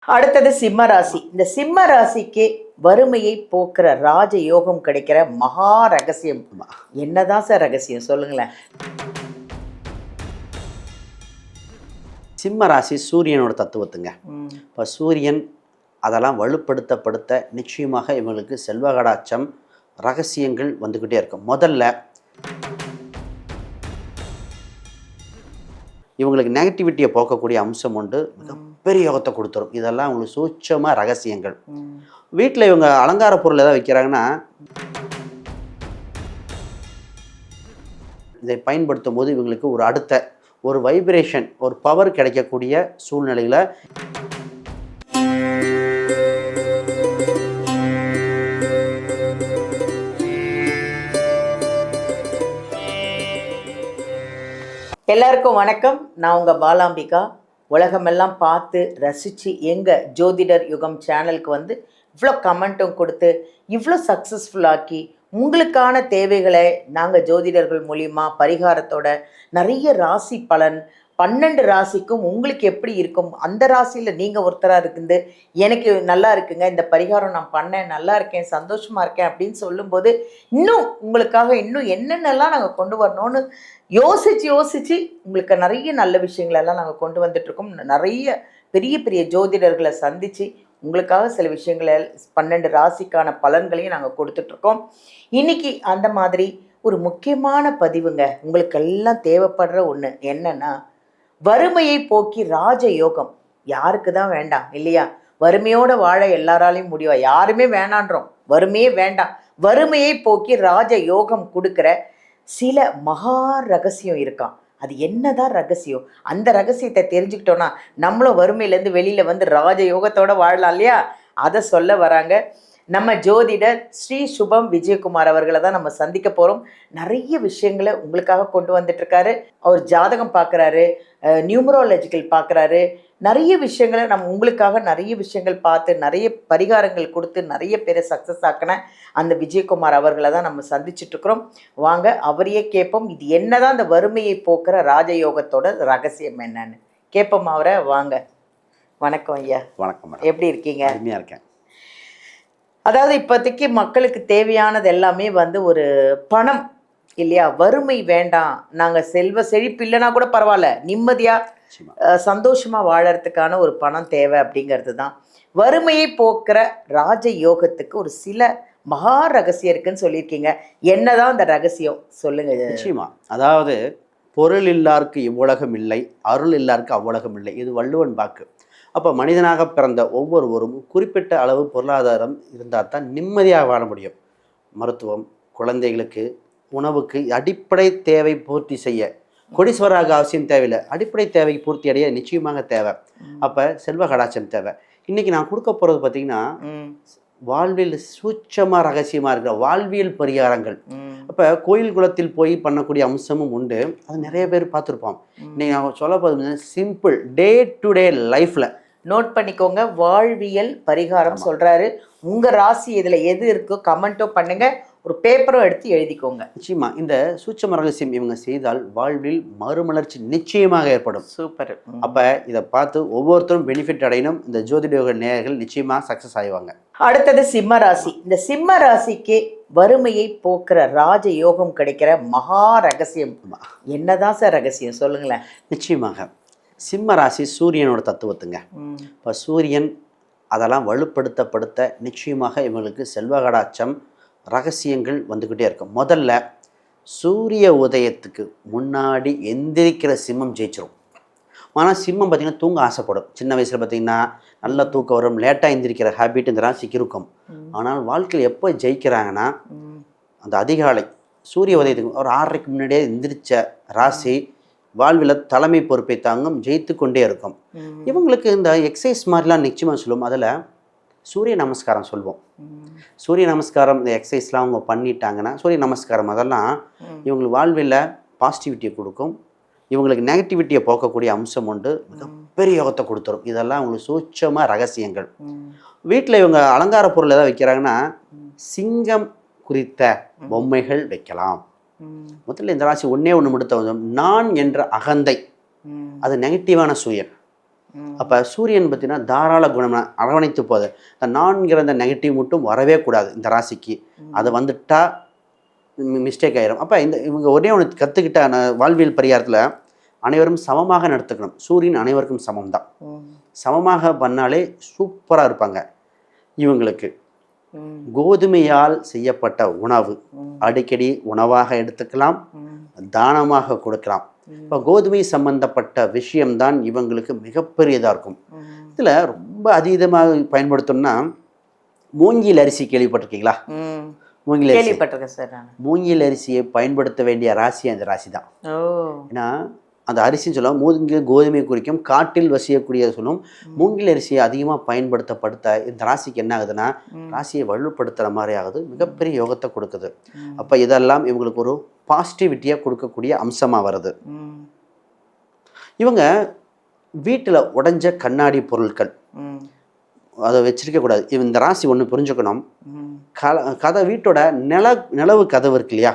அடுத்தது சிம்ம ராசி. இந்த சிம்ம ராசிக்கு வறுமையை போக்குற ராஜ யோகம் கிடைக்கிற மகா ரகசியம் என்னதான் சார் ரகசியம் சொல்லுங்களேன். சிம்ம ராசி சூரியனோட தத்துவத்துங்க. இப்போ சூரியன் அதெல்லாம் வலுப்படுத்த நிச்சயமாக இவங்களுக்கு செல்வகடாச்சம் ரகசியங்கள் வந்துக்கிட்டே இருக்கும். முதல்ல இவங்களுக்கு நெகட்டிவிட்டியை போக்கக்கூடிய அம்சம் உண்டு, மிகப்பெரிய யோகத்தை கொடுத்துரும். இதெல்லாம் அவங்களுக்கு சூட்சமாக ரகசியங்கள். வீட்டில் இவங்க அலங்கார பொருள் ஏதாவது வைக்கிறாங்கன்னா இதை பயன்படுத்தும் போது இவங்களுக்கு ஒரு அடுத்த ஒரு வைப்ரேஷன், ஒரு பவர் கிடைக்கக்கூடிய சூழ்நிலையில் எல்லாருக்கும் வணக்கம். நான் உங்கள் பாலாம்பிகா. உலகமெல்லாம் பார்த்து ரசித்து எங்கள் ஜோதிடர் யுகம் சேனலுக்கு வந்து இவ்வளோ கமெண்ட்டும் கொடுத்து இவ்வளோ சக்ஸஸ்ஃபுல்லாக்கி உங்களுக்கான தேவைகளை நாங்கள் ஜோதிடர்கள் மூலிமா பரிகாரத்தோட நிறைய ராசி பலன் 12 ராசிக்கும் உங்களுக்கு எப்படி இருக்கும், அந்த ராசியில் நீங்கள் ஒருத்தராக இருக்குது, எனக்கு நல்லா இருக்குங்க, இந்த பரிகாரம் நான் பண்ணேன், நல்லா இருக்கேன், சந்தோஷமாக இருக்கேன் அப்படின்னு சொல்லும்போது இன்னும் உங்களுக்காக இன்னும் என்னென்னலாம் நாங்கள் கொண்டு வரணும்னு யோசித்து உங்களுக்கு நிறைய நல்ல விஷயங்களெல்லாம் நாங்கள் கொண்டு வந்துட்ருக்கோம். நிறைய பெரிய பெரிய ஜோதிடர்களை சந்தித்து உங்களுக்காக சில விஷயங்களை 12 ராசிக்கான பலன்களையும் நாங்கள் கொடுத்துட்ருக்கோம். இன்றைக்கி அந்த மாதிரி ஒரு முக்கியமான பதிவுங்க. உங்களுக்கு எல்லாம் தேவைப்படுற ஒன்று என்னென்னா, வறுமையை போக்கி ராஜயோகம். யாருக்கு தான் வேண்டாம் இல்லையா? வறுமையோடு வாழ எல்லாராலையும் முடியும். யாருமே வேணான்றோம், வறுமையே வேண்டாம். வறுமையை போக்கி ராஜ யோகம் கொடுக்குற சில மகா ரகசியம் இருக்கான். அது என்னதான் ரகசியம்? அந்த ரகசியத்தை தெரிஞ்சுக்கிட்டோன்னா நம்மளும் வறுமையிலேருந்து வெளியில் வந்து ராஜயோகத்தோடு வாழலாம் இல்லையா? அதை சொல்ல வராங்க நம்ம ஜோதிடர் ஸ்ரீ சுபம் விஜயகுமார் அவர்களை தான் நம்ம சந்திக்க போகிறோம். நிறைய விஷயங்களை உங்களுக்காக கொண்டு வந்துட்டுருக்காரு. அவர் ஜாதகம் பார்க்குறாரு, நியூமரோலஜிக்கல் பார்க்குறாரு, நிறைய விஷயங்களை நம்ம உங்களுக்காக நிறைய விஷயங்கள் பார்த்து நிறைய பரிகாரங்கள் கொடுத்து நிறைய பேரை சக்ஸஸ் ஆக்கின அந்த விஜயகுமார் அவர்களை தான் நம்ம சந்திச்சுட்ருக்குறோம். வாங்க அவரையே கேட்போம், இது என்னதான் அந்த வறுமையை போக்குற ராஜயோகத்தோட ரகசியம் என்னன்னு கேட்போம் அவரை. வாங்க. வணக்கம் ஐயா. வணக்கம். எப்படி இருக்கீங்க? அருமையாக இருக்கேன். அதாவது இப்போதைக்கு மக்களுக்கு தேவையானது எல்லாமே வந்து ஒரு பணம் இல்லையா? வறுமை வேண்டாம், நாங்கள் செல்வ செழிப்பு இல்லைனா கூட பரவாயில்ல, நிம்மதியாக சந்தோஷமாக வாழறதுக்கான ஒரு பணம் தேவை அப்படிங்கிறது தான். வறுமையை போக்குற ராஜ யோகத்துக்கு ஒரு சில மகா ரகசியம் இருக்குன்னு சொல்லியிருக்கீங்க. என்னதான் அந்த ரகசியம் சொல்லுங்க. நிச்சயமா. அதாவது பொருள் இல்லாருக்கு இவ்வுலகம் இல்லை, அருள் இல்லாருக்கு அவ்வுலகம் இல்லை. இது வள்ளுவன் வாக்கு. அப்போ மனிதனாக பிறந்த ஒவ்வொருவரும் குறிப்பிட்ட அளவு பொருளாதாரம் இருந்தால் தான் நிம்மதியாக வாழ முடியும். மருத்துவம், குழந்தைகளுக்கு, உணவுக்கு அடிப்படை தேவை பூர்த்தி செய்ய கோடீஸ்வரராக அவசியம் தேவையில்லை, அடிப்படை தேவை பூர்த்தி அடைய நிச்சயமாக தேவை. அப்போ செல்வ கடாச்சம் தேவை. இன்றைக்கி நான் கொடுக்க போகிறது பார்த்திங்கன்னா வாழ்வில் சூட்சமாக ரகசியமாக இருக்கிற வாழ்வியல் பரிகாரங்கள். அப்போ கோயில் குளத்தில் போய் பண்ணக்கூடிய அம்சமும் உண்டு. அது நிறைய பேர் பார்த்துருப்போம். இன்றைக்கி நான் சொல்ல போகிறது சிம்பிள் டே டு டே லைஃப்பில் நோட் பண்ணிக்கோங்க. வாழ்வியல் பரிகாரம் சொல்கிறாரு. உங்கள் ராசி இதில் எது இருக்கோ கமெண்ட்டோ பண்ணுங்கள், ஒரு பேப்பரும் எடுத்து எழுதிக்கோங்க. நிச்சயமா இந்த சூட்சம ரகசியம் இவங்க செய்தால் வாழ்வில் மறுமலர்ச்சி நிச்சயமாக ஏற்படும். சூப்பர். அப்போ இதை பார்த்து ஒவ்வொருத்தரும் பெனிஃபிட் அடையணும். இந்த ஜோதிட நேயர்கள் நிச்சயமாக சக்ஸஸ் ஆகிவாங்க. அடுத்தது சிம்ம ராசி. இந்த சிம்ம ராசிக்கு வறுமையை போக்குற ராஜ யோகம் கிடைக்கிற மகா ரகசியம் என்னதான் சார் ரகசியம் சொல்லுங்களேன். நிச்சயமாக சிம்ம ராசி சூரியனோட தத்துவத்துங்க. இப்போ சூரியன் அதெல்லாம் வலுப்படுத்த நிச்சயமாக இவங்களுக்கு செல்வகடாச்சம் ரகசியங்கள் வந்துக்கிட்டே இருக்கும். முதல்ல சூரிய உதயத்துக்கு முன்னாடி எந்திரிக்கிற சிம்மம் ஜெயிச்சிரும். ஆனால் சிம்மம் பார்த்திங்கன்னா தூங்க ஆசைப்படும். சின்ன வயசில் பார்த்திங்கன்னா நல்லா தூக்கம் வரும், லேட்டாக எந்திரிக்கிற ஹேபிட் இந்த ராசிக்கு இருக்கும். ஆனால் வாழ்க்கையில் எப்போ ஜெயிக்கிறாங்கன்னா அந்த அதிகாலை சூரிய உதயத்துக்கு ஒரு 6:30க்கு முன்னாடியே எந்திரிச்ச ராசி வாழ்வில் தலைமை பொறுப்பை தாங்கும், ஜெயித்து கொண்டே இருக்கும். இவங்களுக்கு இந்த எக்ஸசைஸ் மாதிரிலாம் நிச்சயமாக சொல்லுவோம். அதில் சூரிய நமஸ்காரம் சொல்லுவோம். சூரிய நமஸ்காரம் இந்த எக்ஸசைஸ்லாம் அவங்க பண்ணிட்டாங்கன்னா சூரிய நமஸ்காரம் அதெல்லாம் இவங்களுக்கு வாழ்வில் பாசிட்டிவிட்டியை கொடுக்கும். இவங்களுக்கு நெகட்டிவிட்டியை போக்கக்கூடிய அம்சம் உண்டு, மிகப்பெரிய யோகத்தை கொடுத்துரும். இதெல்லாம் அவங்களுக்கு சூட்சமாக ரகசியங்கள். வீட்டில் இவங்க அலங்கார பொருள் ஏதாவது வைக்கிறாங்கன்னா சிங்கம் குறித்த பொம்மைகள் வைக்கலாம். முதல்ல இந்த ராசி ஒன்று மட்டும் நான் என்ற அகந்தை, அது நெகட்டிவான சூரியன். அப்போ சூரியன் பார்த்தீங்கன்னா தாராள குணம், அரவணைத்து போகுது. இந்த நான்கிற அந்த நெகட்டிவ் மட்டும் வரவே கூடாது இந்த ராசிக்கு. அது வந்துட்டா மிஸ்டேக் ஆயிரும். அப்போ இவங்க ஒரே ஒன்று கற்றுக்கிட்ட வாழ்வியல் பரிகாரத்தில் அனைவரும் சமமாக நடத்துக்கணும். சூரியன் அனைவருக்கும் சமம் தான். சமமாக பண்ணாலே சூப்பராக இருப்பாங்க. இவங்களுக்கு கோதுமையால் செய்யப்பட்ட உணவு அடிக்கடி உணவாக எடுத்துக்கலாம், தானமாக கொடுக்கலாம். இப்போ கோதுமை சம்பந்தப்பட்ட விஷயம்தான் இவங்களுக்கு மிகப்பெரியதாக இருக்கும். இதில் ரொம்ப அதீதமாக பயன்படுத்தணும்னா மூங்கில் அரிசி கேள்விப்பட்டிருக்கீங்களா? மூங்கில் கேள்விப்பட்டிருக்கேன் சார். மூங்கில் அரிசியை பயன்படுத்த வேண்டிய ராசி அந்த ராசி தான். ஏன்னா அந்த அரிசின்னு சொல்லுவோம், மூங்கில் கோதுமை குறிக்கும், காட்டில் வசியக்கூடிய சொல்லும். மூங்கில் அரிசியை அதிகமாக பயன்படுத்த இந்த ராசிக்கு என்ன ஆகுதுன்னா ராசியை வலுப்படுத்துகிற மாதிரி ஆகுது, மிகப்பெரிய யோகத்தை கொடுக்குது. அப்போ இதெல்லாம் இவங்களுக்கு ஒரு பாசிட்டிவிட்டியாக கொடுக்கக்கூடிய அம்சமாக வருது. இவங்க வீட்டில் உடைஞ்ச கண்ணாடி பொருட்கள் அதை வச்சிருக்கக்கூடாது. இந்த ராசி ஒன்று புரிஞ்சுக்கணும். வீட்டோட நிலவு கதவு இருக்கு இல்லையா,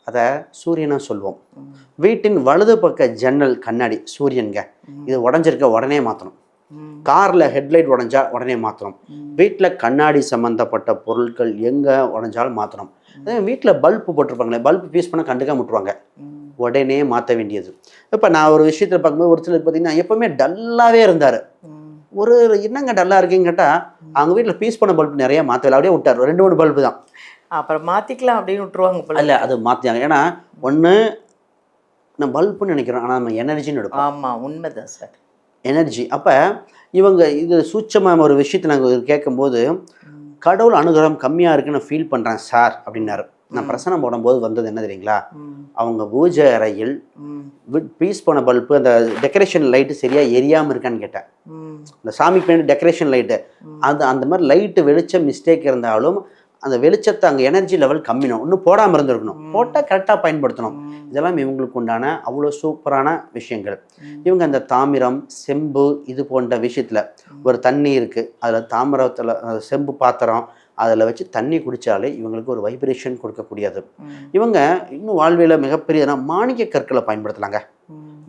அதை சூரியனை சொல்லுவோம். வீட்டின் வலது பக்க ஜன்னல் கண்ணாடி சூரியன்க, இது உடஞ்சிருக்க உடனே மாற்றணும். காரில் ஹெட்லைட் உடஞ்சா உடனே மாற்றணும். வீட்டில் கண்ணாடி சம்மந்தப்பட்ட பொருட்கள் எங்கே உடஞ்சாலும் மாற்றணும். அதே வீட்டில் பல்பு போட்டிருப்பாங்களே, பல்பு பீஸ் பண்ண கண்டுக்காம விட்டுருவாங்க, உடனே மாற்ற வேண்டியது. இப்போ நான் ஒரு விஷயத்தில் பார்க்கும்போது ஒரு சிலர் பார்த்தீங்கன்னா எப்போவுமே டல்லாகவே இருந்தார். ஒரு என்னங்க டல்லாக இருக்கீங்கன்னு கேட்டால் அவங்க வீட்டில் பீஸ் பண்ண பல்பு நிறைய மாற்றல, அப்படியே விட்டார். 2-3 பல்பு தான், அப்புறம் மாற்றிக்கலாம் அப்படின்னு விட்டுருவாங்க. இல்லை அது மாற்றியாங்க. ஏன்னா ஒன்று நம்ம பல்புன்னு நினைக்கிறோம், ஆனால் நம்ம எனர்ஜின்னு எடுப்போம். ஆமாம், உண்மைதான் சார், எனர்ஜி. அப்போ இவங்க இது சூட்சமாக ஒரு விஷயத்தை நாங்கள் கேட்கும்போது கடவுள் அனுகிரகம் கம்மியாக இருக்குன்னு ஃபீல் பண்ணுறேன் சார் அப்படின்னாரு. நான் பிரசனம் போடும்போது வந்தது என்ன தெரியுங்களா, அவங்க பூஜை அறையில் பீஸ் பண்ண பல்பு அந்த டெக்கரேஷன் லைட்டு சரியாக எரியாமல் இருக்கான்னு கேட்டேன். இந்த சாமிக்கு வேண்டிய டெக்கரேஷன் லைட்டு அந்த மாதிரி லைட்டு வெளிச்சம் மிஸ்டேக் இருந்தாலும் அந்த வெளிச்சத்தை அங்கே எனர்ஜி லெவல் கம்மினும் இன்னும் போடாமல் இருந்திருக்கணும், போட்டால் கரெக்டாக பயன்படுத்தணும். இதெல்லாம் இவங்களுக்கு உண்டான அவ்வளோ சூப்பரான விஷயங்கள். இவங்க அந்த தாமிரம், செம்பு இது போன்ற விஷயத்தில் ஒரு தண்ணி இருக்குது, அதில் தாமிரத்தில் செம்பு பாத்திரம் அதில் வச்சு தண்ணி குடித்தாலே இவங்களுக்கு ஒரு வைப்ரேஷன் கொடுக்கக்கூடியது. இவங்க இன்னும் வாழ்வியல மிகப்பெரிய மாணிக்க கற்களை பயன்படுத்தலாங்க.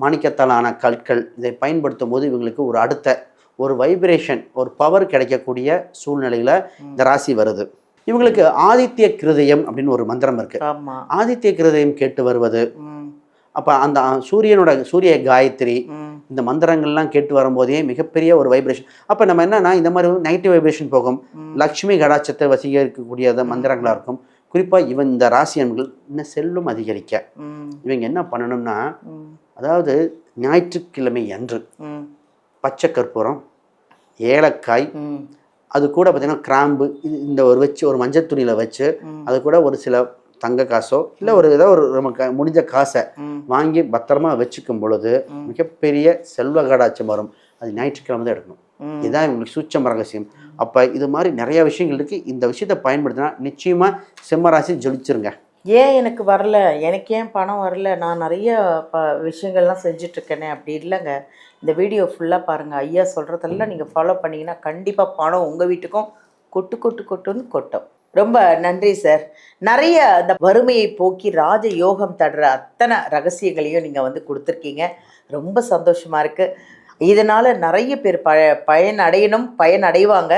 மாணிக்கத்தாலான கற்கள் இதை பயன்படுத்தும் போது இவங்களுக்கு ஒரு அடுத்த ஒரு வைப்ரேஷன், ஒரு பவர் கிடைக்கக்கூடிய சூழ்நிலையில் இந்த ராசி வருது. இவங்களுக்கு ஆதித்ய கிருதயம் அப்படின்னு ஒரு மந்திரம் இருக்கு. ஆதித்ய கிருதயம் கேட்டு வருவது, அப்போ அந்த சூரிய காயத்ரி இந்த மந்திரங்கள்லாம் கேட்டு வரும்போதே மிகப்பெரிய ஒரு வைப்ரேஷன். அப்போ நம்ம என்னன்னா இந்த மாதிரி நெகட்டிவ் வைப்ரேஷன் போகும், லக்ஷ்மி கடாட்சத்தை வசீகரிக்கக்கூடிய மந்திரங்களாக இருக்கும். குறிப்பாக இந்த ராசியன்கள் இன்னும் செல்லும் அதிகரிக்க இவங்க என்ன பண்ணணும்னா, அதாவது ஞாயிற்றுக்கிழமை அன்று பச்சை கற்பூரம், ஏலக்காய், அது கூட பார்த்தீங்கன்னா கிராம்பு, இந்த ஒரு மஞ்சள் துணியில் வச்சு அது கூட ஒரு சில தங்க காசோ இல்லை ஏதோ ஒரு நமக்கு முடிஞ்ச காசை வாங்கி பத்திரமா வச்சுக்கும் பொழுது மிகப்பெரிய செல்வ கடாட்சம் வரும். அது ஞாயிற்றுக்கிழமை தான் எடுக்கணும். இதுதான் இவங்களுக்கு சூட்சம ரகசியம். அப்போ இது மாதிரி நிறைய விஷயங்கள் இருக்குது. இந்த விஷயத்தை பயன்படுத்தினா நிச்சயமாக சிம்மராசி ஜொலிச்சிருங்க. ஏன் எனக்கு வரல, எனக்கு ஏன் பணம் வரல, நான் நிறைய விஷயங்கள்லாம் செஞ்சிட்ருக்கேனே அப்படி இல்லைங்க. இந்த வீடியோ ஃபுல்லாக பாருங்கள். ஐயா சொல்கிறதெல்லாம் நீங்கள் ஃபாலோ பண்ணிங்கன்னா கண்டிப்பாக பணம் உங்கள் வீட்டுக்கும் கொட்டுன்னு கொட்டும். ரொம்ப நன்றி சார். நிறைய அந்த வறுமையை போக்கி ராஜ யோகம் தடுற அத்தனை ரகசியங்களையும் நீங்கள் வந்து கொடுத்துருக்கீங்க. ரொம்ப சந்தோஷமாக இருக்குது. இதனால் நிறைய பேர் பயனடைவாங்க.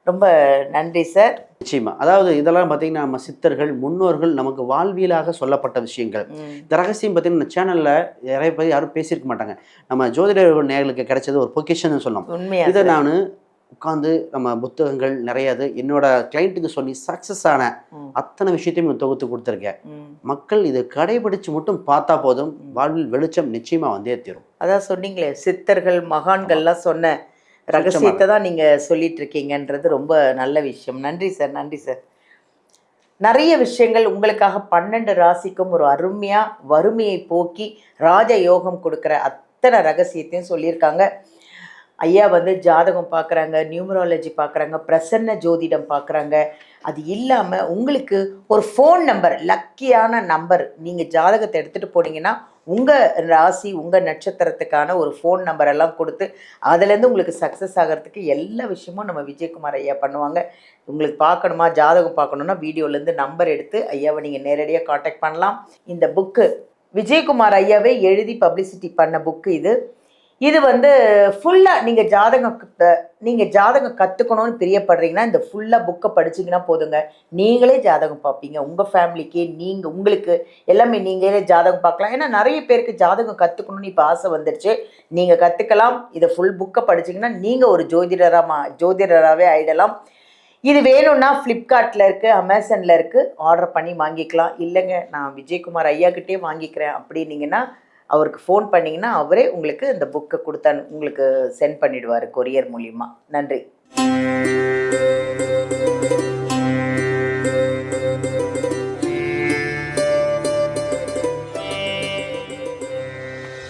ரொம்ப நன்றி சார். நிச்சயமா. அதாவது இதெல்லாம் பார்த்தீங்கன்னா நம்ம சித்தர்கள் முன்னோர்கள் நமக்கு வாழ்வியலாக சொல்லப்பட்ட விஷயங்கள். இந்த ரகசியம் பார்த்தீங்கன்னா சேனலில் நிறைய பேர் யாரும் பேசியிருக்க மாட்டாங்க. நம்ம ஜோதிடர்கள் நேயர்களுக்கு கிடைச்சது ஒரு பொக்கிஷன் சொல்லலாம். உண்மையா இதை நான் உட்காந்து நம்ம புத்தகங்கள் நிறையாது என்னோட கிளைண்ட்டுக்கு சொல்லி சக்ஸஸ் ஆன அத்தனை விஷயத்தையும் தொகுத்து கொடுத்துருக்கேன். மக்கள் இதை கடைபிடிச்சு மட்டும் பார்த்தா போதும், வாழ்வில் வெளிச்சம் நிச்சயமா வந்தே தீரும். அதான் சொன்னீங்களே, சித்தர்கள் மகான்கள்லாம் சொன்ன ரகசியத்தை தான் நீங்கள் சொல்லிட்டு இருக்கீங்கன்றது ரொம்ப நல்ல விஷயம். நன்றி சார், நன்றி சார். நிறைய விஷயங்கள் உங்களுக்காக 12 ராசிக்கும் ஒரு அருமையாக வறுமையை போக்கி ராஜ யோகம் கொடுக்குற அத்தனை ரகசியத்தையும் சொல்லியிருக்காங்க. ஐயா வந்து ஜாதகம் பார்க்குறாங்க, நியூமராலஜி பார்க்குறாங்க, பிரசன்ன ஜோதிடம் பார்க்குறாங்க. அது இல்லாமல் உங்களுக்கு ஒரு ஃபோன் நம்பர், லக்கியான நம்பர், நீங்கள் ஜாதகத்தை எடுத்துகிட்டு போனீங்கன்னா உங்கள் ராசி உங்கள் நட்சத்திரத்துக்கான ஒரு ஃபோன் நம்பரெல்லாம் கொடுத்து அதுலேருந்து உங்களுக்கு சக்ஸஸ் ஆகிறதுக்கு எல்லா விஷயமும் நம்ம விஜயகுமார் ஐயா பண்ணுவாங்க. உங்களுக்கு பார்க்கணுமா, ஜாதகம் பார்க்கணுன்னா வீடியோலேருந்து நம்பர் எடுத்து ஐயாவை நீங்கள் நேரடியாக காண்டாக்ட் பண்ணலாம். இந்த புக்கு விஜயகுமார் ஐயாவே எழுதி பப்ளிசிட்டி பண்ண புக்கு இது. இது வந்து ஃபுல்லாக நீங்கள் ஜாதகம் கற்றுக்கணும்னு பிரியப்படுறீங்கன்னா இந்த ஃபுல்லாக புக்கை படிச்சிங்கன்னா போதுங்க. நீங்களே ஜாதகம் பார்ப்பீங்க. உங்கள் ஃபேமிலிக்கு உங்களுக்கு எல்லாமே நீங்களே ஜாதகம் பார்க்கலாம். ஏன்னா நிறைய பேருக்கு ஜாதகம் கற்றுக்கணும்னு இப்போ ஆசை வந்துடுச்சு. நீங்கள் கற்றுக்கலாம். இதை ஃபுல் புக்கை படிச்சிங்கன்னா நீங்கள் ஒரு ஜோதிடராகவே ஆகிடலாம். இது வேணும்னா ஃப்ளிப்கார்ட்டில் இருக்குது, அமேசானில் இருக்குது, ஆர்டர் பண்ணி வாங்கிக்கலாம். இல்லைங்க நான் விஜயகுமார் ஐயாக்கிட்டே வாங்கிக்கிறேன் அப்படின்னீங்கன்னா அவருக்கு ஃபோன் பண்ணிங்கன்னா அவரே உங்களுக்கு இந்த புக்கை உங்களுக்கு சென்ட் பண்ணிவிடுவார் கொரியர் மூலிமா. நன்றி.